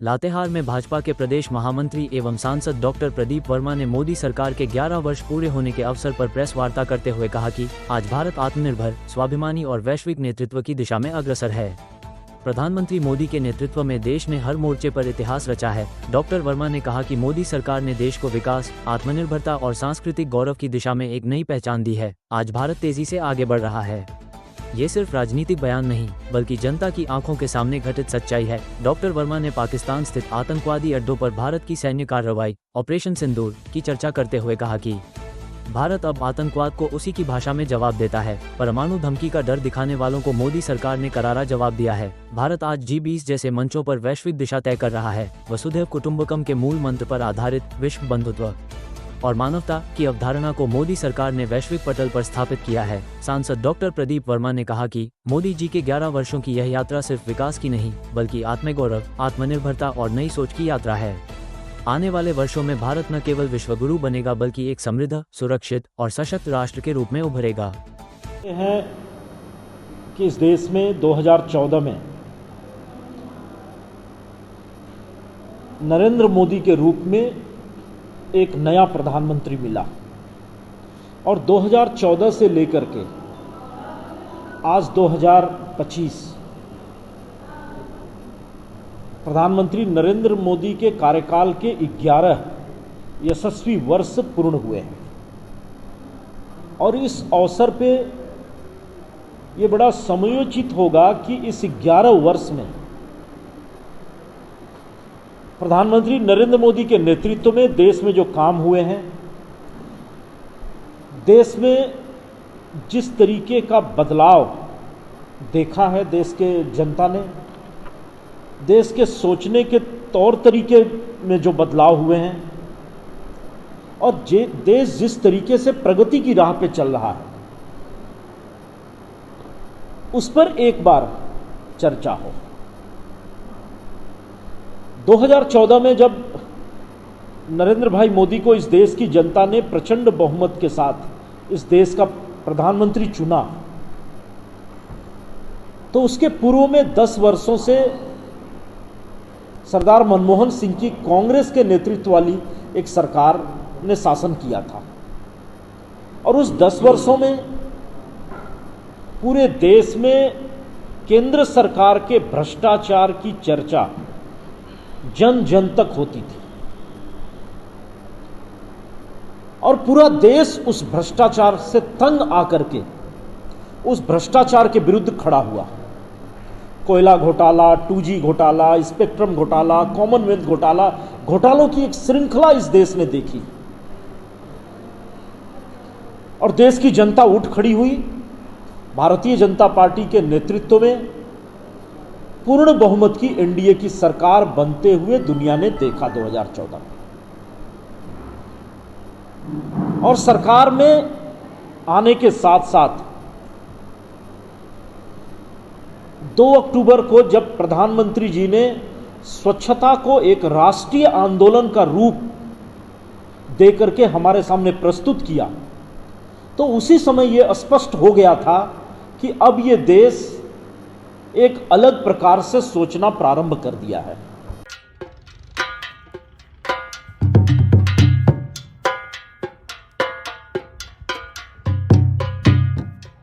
लातेहार में भाजपा के प्रदेश महामंत्री एवं सांसद डॉक्टर प्रदीप वर्मा ने मोदी सरकार के 11 वर्ष पूरे होने के अवसर पर प्रेस वार्ता करते हुए कहा कि आज भारत आत्मनिर्भर, स्वाभिमानी और वैश्विक नेतृत्व की दिशा में अग्रसर है। प्रधानमंत्री मोदी के नेतृत्व में देश ने हर मोर्चे पर इतिहास रचा है। डॉक्टर वर्मा ने कहा कि मोदी सरकार ने देश को विकास, आत्मनिर्भरता और सांस्कृतिक गौरव की दिशा में एक नई पहचान दी है। आज भारत तेजी से आगे बढ़ रहा है। ये सिर्फ राजनीतिक बयान नहीं, बल्कि जनता की आंखों के सामने घटित सच्चाई है। डॉक्टर वर्मा ने पाकिस्तान स्थित आतंकवादी अड्डों पर भारत की सैन्य कार्रवाई ऑपरेशन सिंदूर की चर्चा करते हुए कहा कि भारत अब आतंकवाद को उसी की भाषा में जवाब देता है। परमाणु धमकी का डर दिखाने वालों को मोदी सरकार ने करारा जवाब दिया है। भारत आज G20 जैसे मंचों पर वैश्विक दिशा तय कर रहा है। वसुधैव कुटुंबकम के मूल मंत्र पर आधारित विश्व बंधुत्व और मानवता की अवधारणा को मोदी सरकार ने वैश्विक पटल पर स्थापित किया है। सांसद डॉक्टर प्रदीप वर्मा ने कहा कि मोदी जी के 11 वर्षों की यह यात्रा सिर्फ विकास की नहीं, बल्कि आत्मगौरव, आत्मनिर्भरता और नई सोच की यात्रा है। आने वाले वर्षों में भारत न केवल विश्वगुरु बनेगा, बल्कि एक समृद्ध, सुरक्षित और सशक्त राष्ट्र के रूप में उभरेगा। है कि इस देश में 2014 में नरेंद्र मोदी के रूप में एक नया प्रधानमंत्री मिला और 2014 से लेकर के आज 2025 प्रधानमंत्री नरेंद्र मोदी के कार्यकाल के 11 यशस्वी वर्ष पूर्ण हुए हैं। और इस अवसर पे ये बड़ा समयोचित होगा कि इस 11 वर्ष में प्रधानमंत्री नरेंद्र मोदी के नेतृत्व में देश में जो काम हुए हैं, देश में जिस तरीके का बदलाव देखा है देश के जनता ने, देश के सोचने के तौर तरीके में जो बदलाव हुए हैं और देश जिस तरीके से प्रगति की राह पे चल रहा है, उस पर एक बार चर्चा हो। 2014 में जब नरेंद्र भाई मोदी को इस देश की जनता ने प्रचंड बहुमत के साथ इस देश का प्रधानमंत्री चुना, तो उसके पूर्व में 10 वर्षों से सरदार मनमोहन सिंह की कांग्रेस के नेतृत्व वाली एक सरकार ने शासन किया था। और उस 10 वर्षों में पूरे देश में केंद्र सरकार के भ्रष्टाचार की चर्चा जन जन तक होती थी और पूरा देश उस भ्रष्टाचार से तंग आकर के उस भ्रष्टाचार के विरुद्ध खड़ा हुआ। कोयला घोटाला, 2G घोटाला, स्पेक्ट्रम घोटाला, कॉमनवेल्थ घोटाला, घोटालों की एक श्रृंखला इस देश ने देखी और देश की जनता उठ खड़ी हुई। भारतीय जनता पार्टी के नेतृत्व में पूर्ण बहुमत की एनडीए की सरकार बनते हुए दुनिया ने देखा 2014 में। और सरकार में आने के साथ साथ 2 अक्टूबर को जब प्रधानमंत्री जी ने स्वच्छता को एक राष्ट्रीय आंदोलन का रूप देकर के हमारे सामने प्रस्तुत किया, तो उसी समय यह स्पष्ट हो गया था कि अब यह देश एक अलग प्रकार से सोचना प्रारंभ कर दिया है।